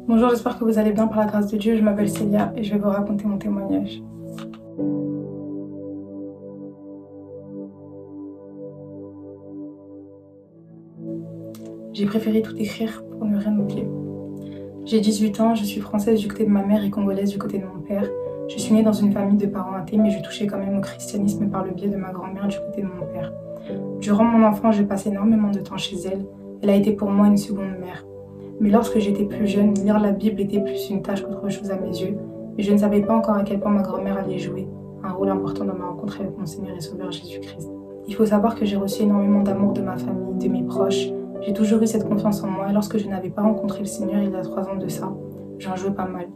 Bonjour, j'espère que vous allez bien par la grâce de Dieu. Je m'appelle Célia et je vais vous raconter mon témoignage. J'ai préféré tout écrire pour ne rien oublier. J'ai 18 ans, je suis française du côté de ma mère et congolaise du côté de mon père. Je suis née dans une famille de parents athées, mais je touchais quand même au christianisme par le biais de ma grand-mère du côté de mon père. Durant mon enfance, j'ai passé énormément de temps chez elle. Elle a été pour moi une seconde mère. Mais lorsque j'étais plus jeune, lire la Bible était plus une tâche qu'autre chose à mes yeux, et je ne savais pas encore à quel point ma grand-mère allait jouer un rôle important dans ma rencontre avec mon Seigneur et Sauveur Jésus-Christ. Il faut savoir que j'ai reçu énormément d'amour de ma famille, de mes proches. J'ai toujours eu cette confiance en moi, et lorsque je n'avais pas rencontré le Seigneur il y a 3 ans de ça, j'en jouais pas mal.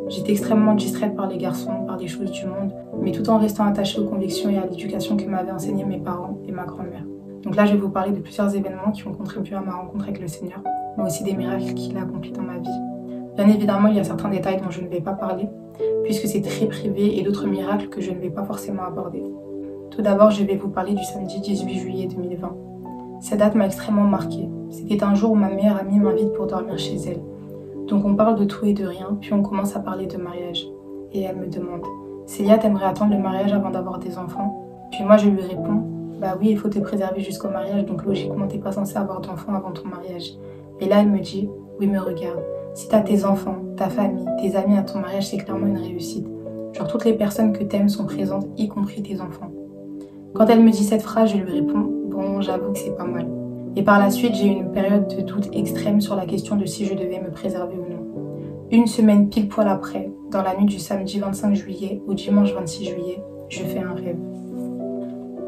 J'étais extrêmement distraite par les garçons, par les choses du monde, mais tout en restant attachée aux convictions et à l'éducation que m'avaient enseigné mes parents et ma grand-mère. Donc là, je vais vous parler de plusieurs événements qui ont contribué à ma rencontre avec le Seigneur, mais aussi des miracles qu'il a accomplis dans ma vie. Bien évidemment, il y a certains détails dont je ne vais pas parler, puisque c'est très privé, et d'autres miracles que je ne vais pas forcément aborder. Tout d'abord, je vais vous parler du samedi 18 juillet 2020. Cette date m'a extrêmement marquée. C'était un jour où ma meilleure amie m'invite pour dormir chez elle. Donc on parle de tout et de rien, puis on commence à parler de mariage. Et elle me demande « Célia, t'aimerais attendre le mariage avant d'avoir des enfants ?» Puis moi je lui réponds « Bah oui, il faut te préserver jusqu'au mariage, donc logiquement t'es pas censée avoir d'enfants avant ton mariage. » Et là elle me dit « Oui, me regarde, si t'as tes enfants, ta famille, tes amis à ton mariage, c'est clairement une réussite. Genre toutes les personnes que t'aimes sont présentes, y compris tes enfants. » Quand elle me dit cette phrase, je lui réponds « Bon, j'avoue que c'est pas mal. » Et par la suite, j'ai eu une période de doute extrême sur la question de si je devais me préserver ou non. Une semaine pile poil après, dans la nuit du samedi 25 juillet au dimanche 26 juillet, je fais un rêve.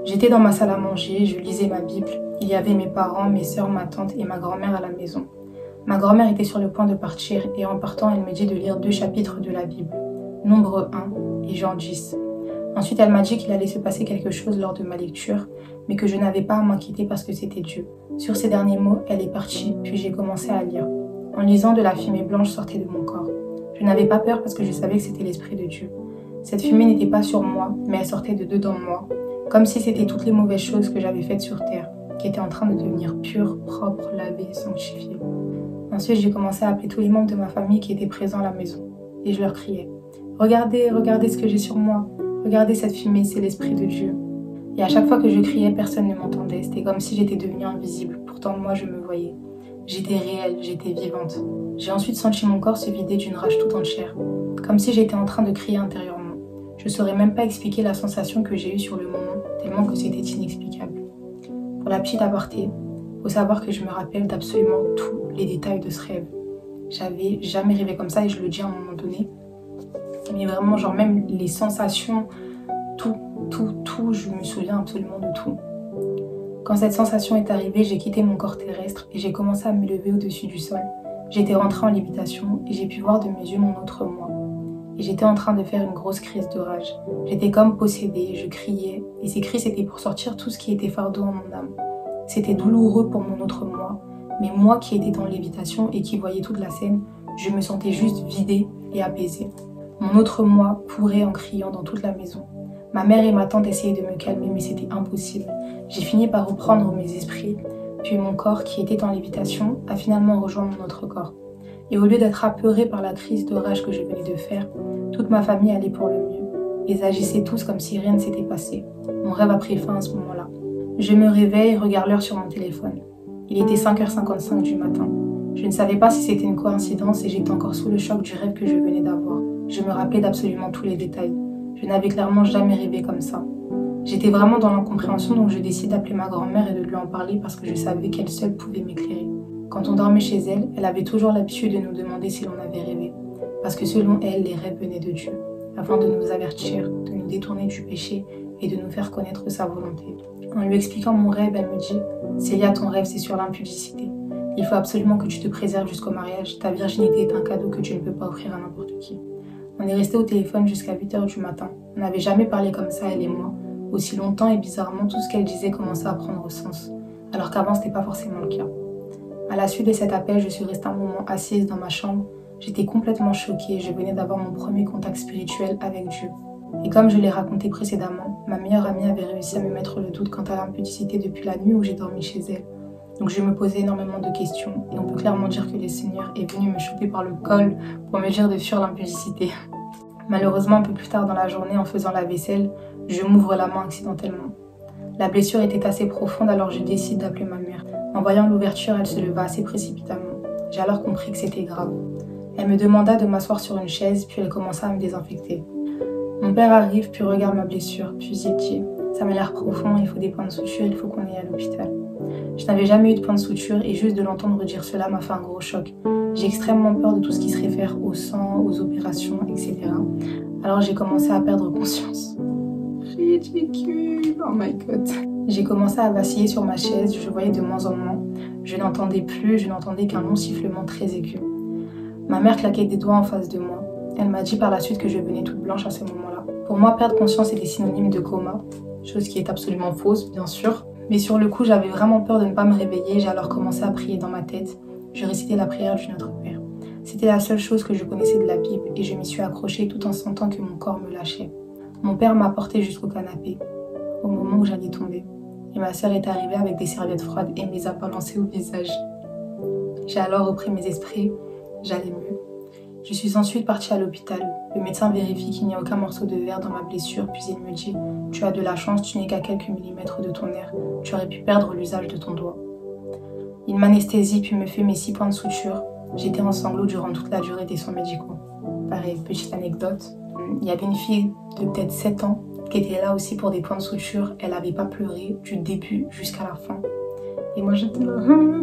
J'étais dans ma salle à manger, je lisais ma Bible. Il y avait mes parents, mes sœurs, ma tante et ma grand-mère à la maison. Ma grand-mère était sur le point de partir et en partant, elle me dit de lire 2 chapitres de la Bible, Nombre 1 et Jean 10. Ensuite, elle m'a dit qu'il allait se passer quelque chose lors de ma lecture, mais que je n'avais pas à m'inquiéter parce que c'était Dieu. Sur ces derniers mots, elle est partie, puis j'ai commencé à lire. En lisant, de la fumée blanche sortait de mon corps. Je n'avais pas peur parce que je savais que c'était l'Esprit de Dieu. Cette fumée n'était pas sur moi, mais elle sortait de dedans moi, comme si c'était toutes les mauvaises choses que j'avais faites sur terre, qui étaient en train de devenir pures, propres, lavées, sanctifiées. Ensuite, j'ai commencé à appeler tous les membres de ma famille qui étaient présents à la maison, et je leur criais « Regardez, regardez ce que j'ai sur moi, regardez cette fumée, c'est l'Esprit de Dieu. » Et à chaque fois que je criais, personne ne m'entendait. C'était comme si j'étais devenue invisible. Pourtant, moi, je me voyais. J'étais réelle, j'étais vivante. J'ai ensuite senti mon corps se vider d'une rage tout entière. Comme si j'étais en train de crier intérieurement. Je ne saurais même pas expliquer la sensation que j'ai eue sur le moment, tellement que c'était inexplicable. Pour la petite aparté, faut savoir que je me rappelle d'absolument tous les détails de ce rêve. J'avais jamais rêvé comme ça et je le dis à un moment donné. Mais vraiment, genre même les sensations, tout, je me souviens absolument de tout. Quand cette sensation est arrivée, j'ai quitté mon corps terrestre et j'ai commencé à m'élever au-dessus du sol. J'étais rentrée en lévitation et j'ai pu voir de mes yeux mon autre moi. Et j'étais en train de faire une grosse crise de rage. J'étais comme possédée, je criais, et ces cris c'était pour sortir tout ce qui était fardeau en mon âme. C'était douloureux pour mon autre moi, mais moi qui étais en lévitation et qui voyais toute la scène, je me sentais juste vidée et apaisée. Mon autre moi courait en criant dans toute la maison. Ma mère et ma tante essayaient de me calmer, mais c'était impossible. J'ai fini par reprendre mes esprits, puis mon corps, qui était en lévitation, a finalement rejoint mon autre corps. Et au lieu d'être apeuré par la crise de rage que je venais de faire, toute ma famille allait pour le mieux. Ils agissaient tous comme si rien ne s'était passé. Mon rêve a pris fin à ce moment-là. Je me réveille et regarde l'heure sur mon téléphone. Il était 5h55 du matin. Je ne savais pas si c'était une coïncidence et j'étais encore sous le choc du rêve que je venais d'avoir. Je me rappelais d'absolument tous les détails. Je n'avais clairement jamais rêvé comme ça. J'étais vraiment dans l'incompréhension, donc je décide d'appeler ma grand-mère et de lui en parler parce que je savais qu'elle seule pouvait m'éclairer. Quand on dormait chez elle, elle avait toujours l'habitude de nous demander si l'on avait rêvé. Parce que selon elle, les rêves venaient de Dieu, afin de nous avertir, de nous détourner du péché et de nous faire connaître sa volonté. En lui expliquant mon rêve, elle me dit « Célia, ton rêve c'est sur l'impudicité. Il faut absolument que tu te préserves jusqu'au mariage. Ta virginité est un cadeau que tu ne peux pas offrir à n'importe qui. » On est resté au téléphone jusqu'à 8h du matin. On n'avait jamais parlé comme ça, elle et moi, aussi longtemps, et bizarrement, tout ce qu'elle disait commençait à prendre sens, alors qu'avant, c'était pas forcément le cas. À la suite de cet appel, je suis restée un moment assise dans ma chambre. J'étais complètement choquée, je venais d'avoir mon premier contact spirituel avec Dieu. Et comme je l'ai raconté précédemment, ma meilleure amie avait réussi à me mettre le doute quant à l'impudicité depuis la nuit où j'ai dormi chez elle. Donc je me posais énormément de questions et on peut clairement dire que le Seigneur est venu me choper par le col pour me dire de fuir l'impudicité. Malheureusement, un peu plus tard dans la journée, en faisant la vaisselle, je m'ouvre la main accidentellement. La blessure était assez profonde, alors je décide d'appeler ma mère. En voyant l'ouverture, elle se leva assez précipitamment. J'ai alors compris que c'était grave. Elle me demanda de m'asseoir sur une chaise, puis elle commença à me désinfecter. Mon père arrive, puis regarde ma blessure, puis il dit « Ça m'a l'air profond, il faut des points de suture, il faut qu'on aille à l'hôpital. » Je n'avais jamais eu de point de suture et juste de l'entendre dire cela m'a fait un gros choc. J'ai extrêmement peur de tout ce qui se réfère au sang, aux opérations, etc. Alors j'ai commencé à perdre conscience. Ridicule, oh my god. J'ai commencé à vaciller sur ma chaise, je voyais de moins en moins. Je n'entendais plus, je n'entendais qu'un long sifflement très aigu. Ma mère claquait des doigts en face de moi. Elle m'a dit par la suite que je venais toute blanche à ce moment-là. Pour moi, perdre conscience était synonyme de coma, chose qui est absolument fausse, bien sûr. Mais sur le coup, j'avais vraiment peur de ne pas me réveiller, j'ai alors commencé à prier dans ma tête. Je récitais la prière du Notre Père. C'était la seule chose que je connaissais de la Bible et je m'y suis accrochée tout en sentant que mon corps me lâchait. Mon père m'a portée jusqu'au canapé, au moment où j'allais tomber. Et ma sœur est arrivée avec des serviettes froides et me les a balancées au visage. J'ai alors repris mes esprits, j'allais mieux. Je suis ensuite partie à l'hôpital. Le médecin vérifie qu'il n'y a aucun morceau de verre dans ma blessure, puis il me dit « Tu as de la chance, tu n'es qu'à quelques millimètres de ton nerf. Tu aurais pu perdre l'usage de ton doigt. » Il m'anesthésie puis me fait mes 6 points de suture. J'étais en sanglots durant toute la durée des soins médicaux. Pareil, petite anecdote. Il y avait une fille de peut-être 7 ans qui était là aussi pour des points de suture. Elle n'avait pas pleuré du début jusqu'à la fin. Et moi j'étais là,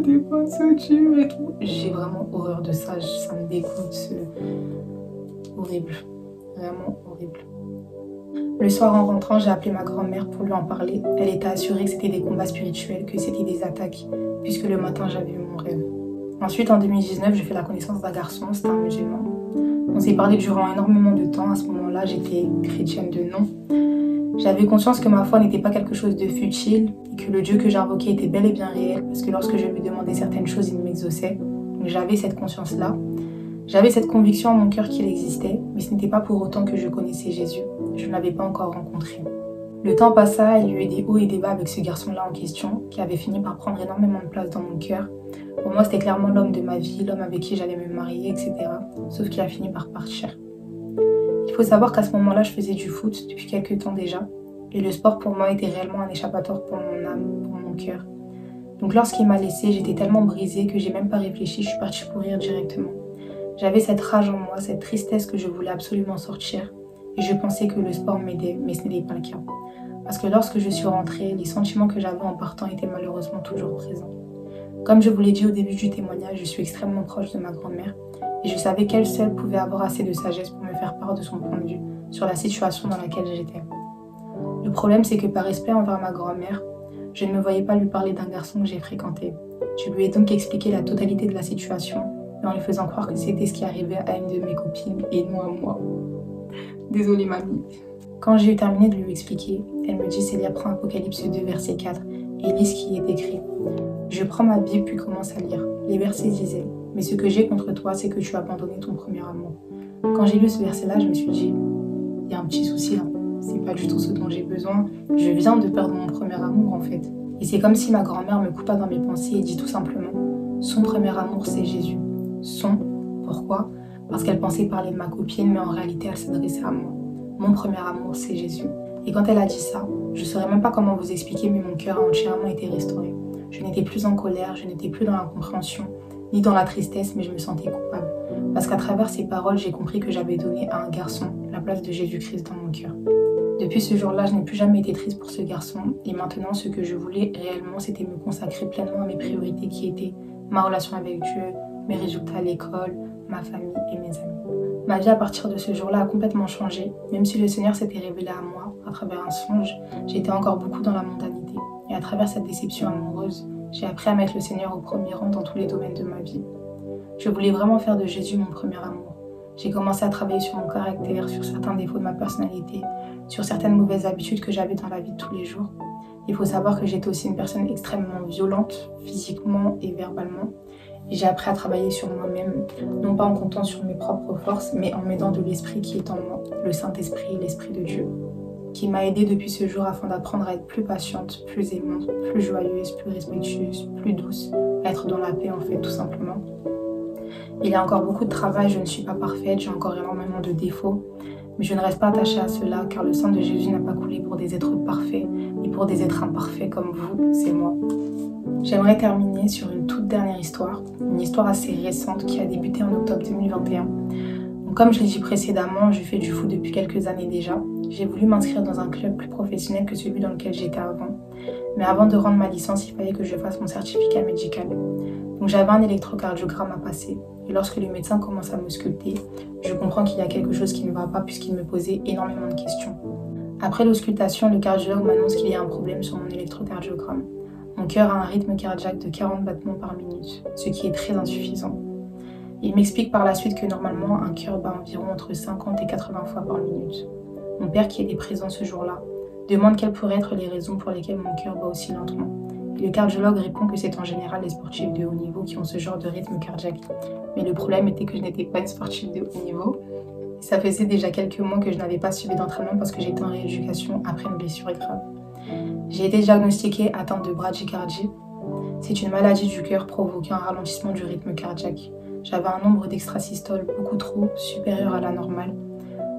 des points de suture et tout. J'ai vraiment horreur de ça, ça me dégoûte. Horrible, vraiment horrible. Le soir en rentrant, j'ai appelé ma grand-mère pour lui en parler. Elle était assurée que c'était des combats spirituels, que c'était des attaques, puisque le matin j'avais eu mon rêve. Ensuite en 2019, j'ai fait la connaissance d'un garçon, c'était un musulman. On s'est parlé durant énormément de temps, à ce moment-là j'étais chrétienne de nom. J'avais conscience que ma foi n'était pas quelque chose de futile et que le Dieu que j'invoquais était bel et bien réel parce que lorsque je lui demandais certaines choses, il m'exauçait. Donc j'avais cette conscience-là. J'avais cette conviction en mon cœur qu'il existait, mais ce n'était pas pour autant que je connaissais Jésus. Je ne l'avais pas encore rencontré. Le temps passa, il y a eu des hauts et des bas avec ce garçon-là en question, qui avait fini par prendre énormément de place dans mon cœur. Pour moi, c'était clairement l'homme de ma vie, l'homme avec qui j'allais me marier, etc. Sauf qu'il a fini par partir. Il faut savoir qu'à ce moment-là, je faisais du foot depuis quelques temps déjà. Et le sport pour moi était réellement un échappatoire pour mon âme, pour mon cœur. Donc lorsqu'il m'a laissée, j'étais tellement brisée que j'ai même pas réfléchi, je suis partie courir directement. J'avais cette rage en moi, cette tristesse que je voulais absolument sortir. Et je pensais que le sport m'aidait, mais ce n'était pas le cas. Parce que lorsque je suis rentrée, les sentiments que j'avais en partant étaient malheureusement toujours présents. Comme je vous l'ai dit au début du témoignage, je suis extrêmement proche de ma grand-mère. Et je savais qu'elle seule pouvait avoir assez de sagesse pour me faire part de son point de vue sur la situation dans laquelle j'étais. Le problème, c'est que par respect envers ma grand-mère, je ne me voyais pas lui parler d'un garçon que j'ai fréquenté. Je lui ai donc expliqué la totalité de la situation, mais en lui faisant croire que c'était ce qui arrivait à une de mes copines et non à moi. Désolée mamie. Quand j'ai eu terminé de lui expliquer, elle me dit Célia, prends Apocalypse 2, verset 4 et lis ce qui y est écrit. Je prends ma Bible puis commence à lire. Les versets disaient « Mais ce que j'ai contre toi, c'est que tu as abandonné ton premier amour. » Quand j'ai lu ce verset-là, je me suis dit « Il y a un petit souci là. C'est pas du tout ce dont j'ai besoin. Je viens de perdre mon premier amour en fait. » Et c'est comme si ma grand-mère me coupa dans mes pensées et dit tout simplement « Son premier amour, c'est Jésus. » Son, pourquoi? Parce qu'elle pensait parler de ma copine, mais en réalité, elle s'adressait à moi. Mon premier amour, c'est Jésus. Et quand elle a dit ça, je ne saurais même pas comment vous expliquer, mais mon cœur a entièrement été restauré. Je n'étais plus en colère, je n'étais plus dans l'incompréhension, ni dans la tristesse, mais je me sentais coupable. Parce qu'à travers ces paroles, j'ai compris que j'avais donné à un garçon la place de Jésus-Christ dans mon cœur. Depuis ce jour-là, je n'ai plus jamais été triste pour ce garçon, et maintenant, ce que je voulais réellement, c'était me consacrer pleinement à mes priorités qui étaient ma relation avec Dieu, mes résultats à l'école, ma famille et mes amis. Ma vie à partir de ce jour-là a complètement changé. Même si le Seigneur s'était révélé à moi à travers un songe, j'étais encore beaucoup dans la mondanité. Et à travers cette déception amoureuse, j'ai appris à mettre le Seigneur au premier rang dans tous les domaines de ma vie. Je voulais vraiment faire de Jésus mon premier amour. J'ai commencé à travailler sur mon caractère, sur certains défauts de ma personnalité, sur certaines mauvaises habitudes que j'avais dans la vie de tous les jours. Il faut savoir que j'étais aussi une personne extrêmement violente, physiquement et verbalement. Et j'ai appris à travailler sur moi-même, non pas en comptant sur mes propres forces, mais en m'aidant de l'Esprit qui est en moi, le Saint-Esprit, l'Esprit de Dieu. qui m'a aidée depuis ce jour afin d'apprendre à être plus patiente, plus aimante, plus joyeuse, plus respectueuse, plus douce, à être dans la paix en fait tout simplement. Il y a encore beaucoup de travail, je ne suis pas parfaite, j'ai encore énormément de défauts, mais je ne reste pas attachée à cela car le sang de Jésus n'a pas coulé pour des êtres parfaits, mais pour des êtres imparfaits comme vous, c'est moi. J'aimerais terminer sur une toute dernière histoire, une histoire assez récente qui a débuté en octobre 2021. Donc, comme je l'ai dit précédemment, je fais du foot depuis quelques années déjà. J'ai voulu m'inscrire dans un club plus professionnel que celui dans lequel j'étais avant. Mais avant de rendre ma licence, il fallait que je fasse mon certificat médical. Donc j'avais un électrocardiogramme à passer. Et lorsque le médecin commence à m'ausculter, je comprends qu'il y a quelque chose qui ne va pas puisqu'il me posait énormément de questions. Après l'auscultation, le cardiologue m'annonce qu'il y a un problème sur mon électrocardiogramme. Mon cœur a un rythme cardiaque de 40 battements par minute, ce qui est très insuffisant. Il m'explique par la suite que normalement, un cœur bat environ entre 50 et 80 fois par minute. Mon père, qui était présent ce jour-là, demande quelles pourraient être les raisons pour lesquelles mon cœur bat aussi lentement. Et le cardiologue répond que c'est en général les sportifs de haut niveau qui ont ce genre de rythme cardiaque. Mais le problème était que je n'étais pas une sportive de haut niveau. Et ça faisait déjà quelques mois que je n'avais pas suivi d'entraînement parce que j'étais en rééducation après une blessure grave. J'ai été diagnostiquée atteinte de bradycardie. C'est une maladie du cœur provoquant un ralentissement du rythme cardiaque. J'avais un nombre d'extrasystoles beaucoup trop supérieur à la normale.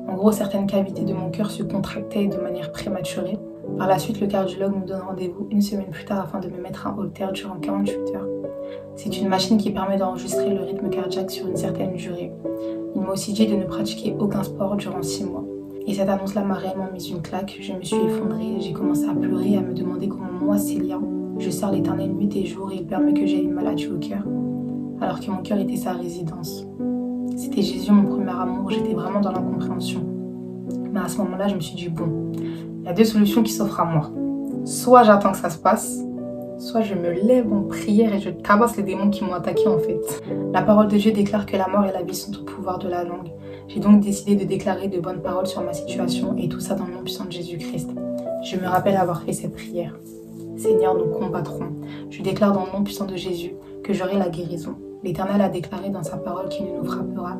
En gros, certaines cavités de mon cœur se contractaient de manière prématurée. Par la suite, le cardiologue nous donne rendez-vous une semaine plus tard afin de me mettre un holter durant 48 heures. C'est une machine qui permet d'enregistrer le rythme cardiaque sur une certaine durée. Il m'a aussi dit de ne pratiquer aucun sport durant 6 mois. Et cette annonce-là m'a réellement mis une claque. Je me suis effondrée, j'ai commencé à pleurer et à me demander comment moi, Célia, je sers l'Éternel nuit et jour et il permet que j'aie une maladie au cœur, alors que mon cœur était sa résidence. C'était Jésus mon premier amour, j'étais vraiment dans l'incompréhension. Mais à ce moment-là, je me suis dit, bon, il y a 2 solutions qui s'offrent à moi. Soit j'attends que ça se passe, soit je me lève en prière et je tabasse les démons qui m'ont attaqué en fait. La parole de Dieu déclare que la mort et la vie sont au pouvoir de la langue. J'ai donc décidé de déclarer de bonnes paroles sur ma situation et tout ça dans le nom puissant de Jésus-Christ. Je me rappelle avoir fait cette prière. Seigneur, nous combattrons. Je déclare dans le nom puissant de Jésus que j'aurai la guérison. L'Éternel a déclaré dans sa parole qu'il ne nous frappera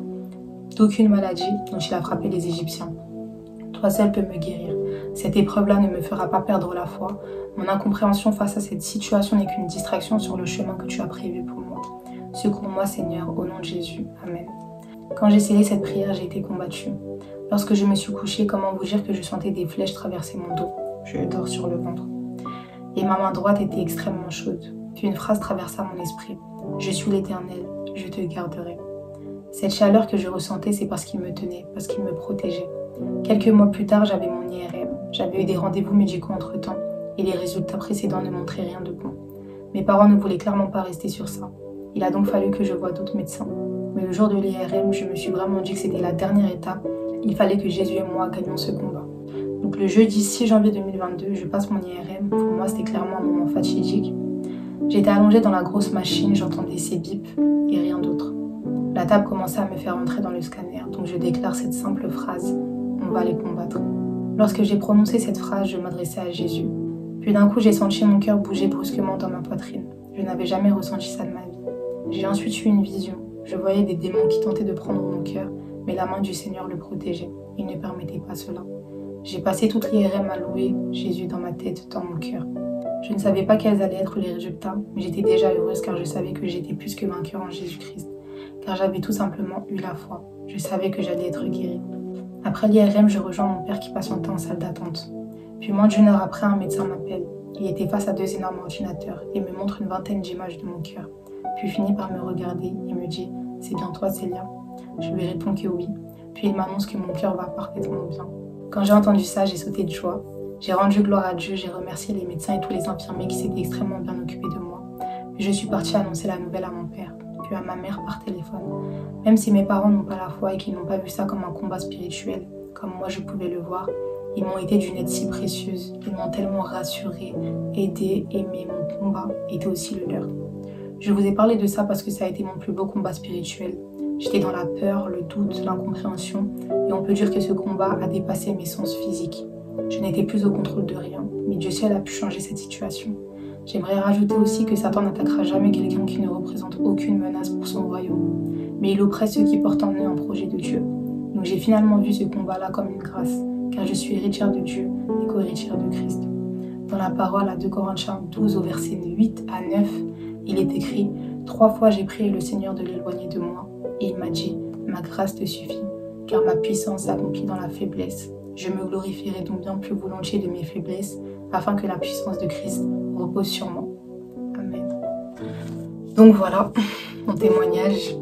d'aucune maladie dont il a frappé les Égyptiens. Toi seul peux me guérir. Cette épreuve-là ne me fera pas perdre la foi. Mon incompréhension face à cette situation n'est qu'une distraction sur le chemin que tu as prévu pour moi. Secours-moi, Seigneur, au nom de Jésus. Amen. Quand j'ai scellé cette prière, j'ai été combattue. Lorsque je me suis couchée, comment vous dire que je sentais des flèches traverser mon dos. Je dors sur le ventre. Et ma main droite était extrêmement chaude. Puis une phrase traversa mon esprit. Je suis l'Éternel, je te garderai. Cette chaleur que je ressentais, c'est parce qu'il me tenait, parce qu'il me protégeait. Quelques mois plus tard, j'avais mon IRM. J'avais eu des rendez-vous médicaux entre-temps et les résultats précédents ne montraient rien de bon. Mes parents ne voulaient clairement pas rester sur ça. Il a donc fallu que je voie d'autres médecins. Mais le jour de l'IRM, je me suis vraiment dit que c'était la dernière étape. Il fallait que Jésus et moi gagnions ce combat. Donc le jeudi 6 janvier 2022, je passe mon IRM. Pour moi, c'était clairement un moment fatidique. J'étais allongée dans la grosse machine, j'entendais ces bips et rien d'autre. La table commençait à me faire entrer dans le scanner, donc je déclare cette simple phrase « On va les combattre ». Lorsque j'ai prononcé cette phrase, je m'adressais à Jésus. Puis d'un coup, j'ai senti mon cœur bouger brusquement dans ma poitrine. Je n'avais jamais ressenti ça de ma vie. J'ai ensuite eu une vision. Je voyais des démons qui tentaient de prendre mon cœur, mais la main du Seigneur le protégeait. Il ne permettait pas cela. J'ai passé toute l'IRM à louer Jésus dans ma tête, dans mon cœur. Je ne savais pas quels allaient être les résultats, mais j'étais déjà heureuse car je savais que j'étais plus que vainqueur en Jésus-Christ. Car j'avais tout simplement eu la foi. Je savais que j'allais être guérie. Après l'IRM, je rejoins mon père qui patientait en salle d'attente. Puis moins d'1 heure après, un médecin m'appelle. Il était face à 2 énormes ordinateurs et me montre une vingtaine d'images de mon cœur. Puis finit par me regarder et me dit « C'est bien toi, Célia ?» Je lui réponds que oui. Puis il m'annonce que mon cœur va parfaitement bien. Quand j'ai entendu ça, j'ai sauté de joie. J'ai rendu gloire à Dieu, j'ai remercié les médecins et tous les infirmiers qui s'étaient extrêmement bien occupés de moi. Puis je suis partie annoncer la nouvelle à mon père, puis à ma mère par téléphone. Même si mes parents n'ont pas la foi et qu'ils n'ont pas vu ça comme un combat spirituel, comme moi je pouvais le voir, ils m'ont été d'une aide si précieuse. Ils m'ont tellement rassurée, aidée, aimée. Mon combat était aussi le leur. Je vous ai parlé de ça parce que ça a été mon plus beau combat spirituel. J'étais dans la peur, le doute, l'incompréhension, et on peut dire que ce combat a dépassé mes sens physiques. Je n'étais plus au contrôle de rien, mais Dieu seul a pu changer cette situation. J'aimerais rajouter aussi que Satan n'attaquera jamais quelqu'un qui ne représente aucune menace pour son royaume, mais il oppresse ceux qui portent en eux un projet de Dieu. Donc j'ai finalement vu ce combat-là comme une grâce. car je suis héritière de Dieu et co-héritière de Christ. Dans la parole à 2 Corinthiens 12 au verset 8 à 9, il est écrit « 3 fois j'ai prié le Seigneur de l'éloigner de moi, et il m'a dit « Ma grâce te suffit, car ma puissance s'accomplit dans la faiblesse. Je me glorifierai donc bien plus volontiers de mes faiblesses, afin que la puissance de Christ repose sur moi. » Amen. Donc voilà, mon témoignage.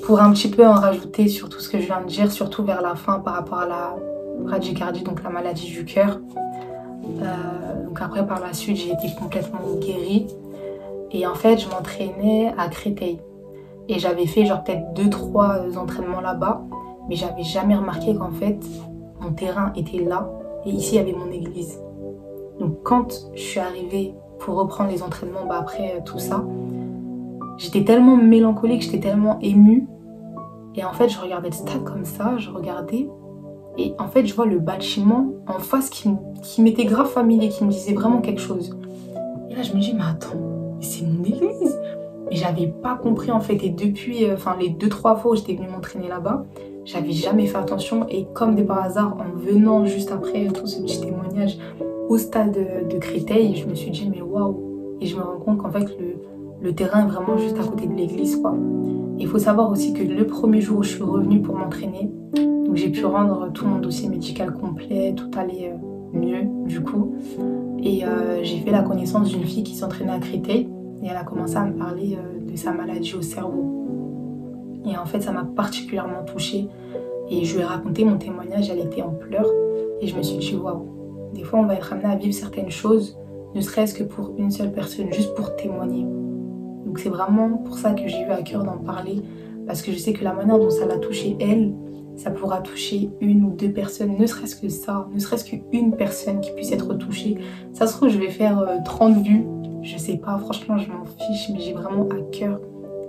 Pour un petit peu en rajouter sur tout ce que je viens de dire, surtout vers la fin par rapport à la bradycardie, donc la maladie du cœur. Donc après, par la suite, j'ai été complètement guérie. Et en fait, je m'entraînais à Créteil. Et j'avais fait genre peut-être 2-3 entraînements là-bas. Mais j'avais jamais remarqué qu'en fait, mon terrain était là. Et ici, il y avait mon église. Donc quand je suis arrivée pour reprendre les entraînements, après tout ça, j'étais tellement mélancolique, j'étais tellement émue. Et en fait, je regardais le stade comme ça, je regardais. Et en fait, je vois le bâtiment en face qui m'était grave familier, qui me disait vraiment quelque chose. Et là, je me dis, mais attends, c'est mon église. Mais j'avais pas compris en fait. Et depuis, les 2-3 fois où j'étais venue m'entraîner là-bas, j'avais jamais fait attention. Et comme de par hasard, en venant juste après tout ce petit témoignage au stade de Créteil, je me suis dit, mais waouh. Et je me rends compte qu'en fait, le terrain est vraiment juste à côté de l'église, quoi. Il faut savoir aussi que le premier jour où je suis revenue pour m'entraîner, donc j'ai pu rendre tout mon dossier médical complet, tout allait mieux du coup. Et j'ai fait la connaissance d'une fille qui s'entraînait à Créteil et elle a commencé à me parler de sa maladie au cerveau. Et en fait, ça m'a particulièrement touchée. Et je lui ai raconté mon témoignage, elle était en pleurs. Et je me suis dit, waouh, des fois on va être amené à vivre certaines choses, ne serait-ce que pour une seule personne, juste pour témoigner. Donc c'est vraiment pour ça que j'ai eu à cœur d'en parler, parce que je sais que la manière dont ça l'a touchée elle, ça pourra toucher 1 ou 2 personnes, ne serait-ce que ça, ne serait-ce qu'une personne qui puisse être touchée. Ça se trouve, je vais faire 30 vues, je sais pas, franchement je m'en fiche, mais j'ai vraiment à cœur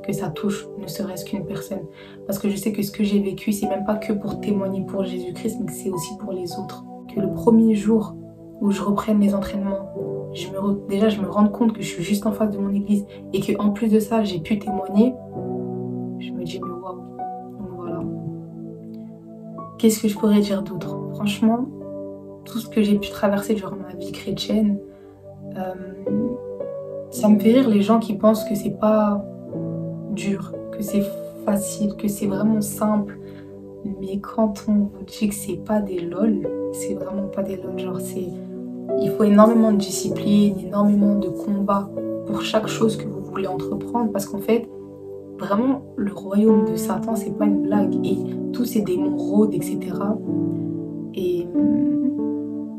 que ça touche ne serait-ce qu'une personne. Parce que je sais que ce que j'ai vécu, c'est même pas que pour témoigner pour Jésus-Christ, mais que c'est aussi pour les autres. Que le premier jour où je reprenne les entraînements, déjà je me rends compte que je suis juste en face de mon église et qu'en plus de ça j'ai pu témoigner, je me dis mais waouh. Donc voilà. Qu'est-ce que je pourrais dire d'autre? Franchement, tout ce que j'ai pu traverser durant ma vie chrétienne, ça me fait rire les gens qui pensent que c'est pas dur, que c'est facile, que c'est vraiment simple. Mais quand on vous dit que c'est pas des lol, c'est vraiment pas des lol, genre il faut énormément de discipline, énormément de combat pour chaque chose que vous voulez entreprendre, parce qu'en fait, vraiment, le royaume de Satan, c'est pas une blague, et tous ces démons rôdent, etc. Et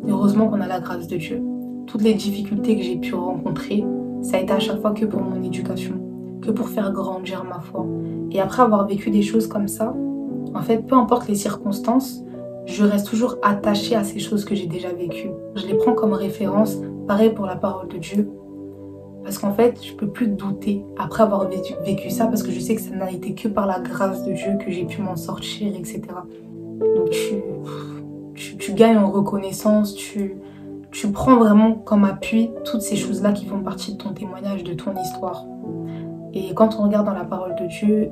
heureusement qu'on a la grâce de Dieu. Toutes les difficultés que j'ai pu rencontrer, ça a été à chaque fois que pour mon éducation, que pour faire grandir ma foi. Et après avoir vécu des choses comme ça, en fait, peu importe les circonstances, je reste toujours attachée à ces choses que j'ai déjà vécues. Je les prends comme référence, pareil pour la parole de Dieu. Parce qu'en fait, je peux plus douter après avoir vécu ça, parce que je sais que ça n'a été que par la grâce de Dieu que j'ai pu m'en sortir, etc. Donc tu gagnes en reconnaissance, tu prends vraiment comme appui toutes ces choses-là qui font partie de ton témoignage, de ton histoire. Et quand on regarde dans la parole de Dieu,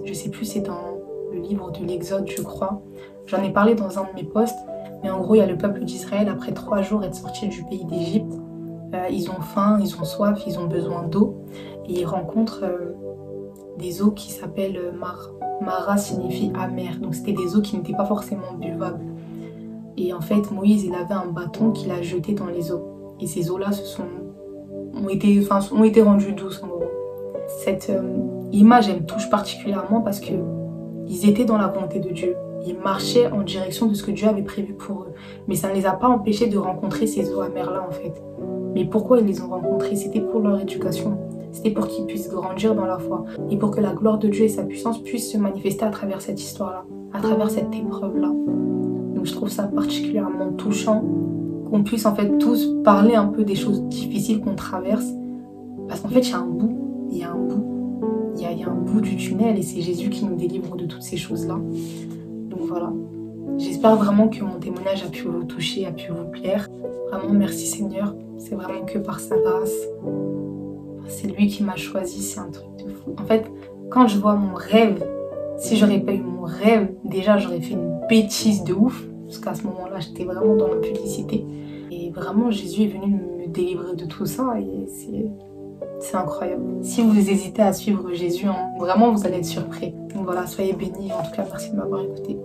je sais plus, c'est dans le livre de l'Exode, je crois. J'en ai parlé dans un de mes posts, mais en gros, il y a le peuple d'Israël, après 3 jours être sorti du pays d'Égypte. Ils ont faim, ils ont soif, ils ont besoin d'eau. Et ils rencontrent des eaux qui s'appellent Mara signifie amer. Donc c'était des eaux qui n'étaient pas forcément buvables. Et en fait, Moïse, il avait un bâton qu'il a jeté dans les eaux. Et ces eaux-là ont été rendues douces, en gros. Cette image, elle me touche particulièrement parce que ils étaient dans la volonté de Dieu. Ils marchaient en direction de ce que Dieu avait prévu pour eux. Mais ça ne les a pas empêchés de rencontrer ces eaux amères-là, en fait. Mais pourquoi ils les ont rencontrées? C'était pour leur éducation. C'était pour qu'ils puissent grandir dans la foi. Et pour que la gloire de Dieu et sa puissance puissent se manifester à travers cette histoire-là, à travers cette épreuve-là. Donc je trouve ça particulièrement touchant qu'on puisse en fait tous parler un peu des choses difficiles qu'on traverse. Parce qu'en fait, il y a un bout. Il y a un bout du tunnel et c'est Jésus qui nous délivre de toutes ces choses-là. Donc voilà. J'espère vraiment que mon témoignage a pu vous toucher, a pu vous plaire. Vraiment, merci Seigneur. C'est vraiment que par sa grâce. C'est lui qui m'a choisi, c'est un truc de fou. En fait, quand je vois mon rêve, si j'aurais pas eu mon rêve, déjà j'aurais fait une bêtise de ouf. parce qu'à ce moment-là, j'étais vraiment dans l'impudicité. Et vraiment, Jésus est venu me délivrer de tout ça et c'est incroyable. Si vous hésitez à suivre Jésus, hein, vraiment, vous allez être surpris. Donc voilà, soyez bénis. En tout cas, merci de m'avoir écouté.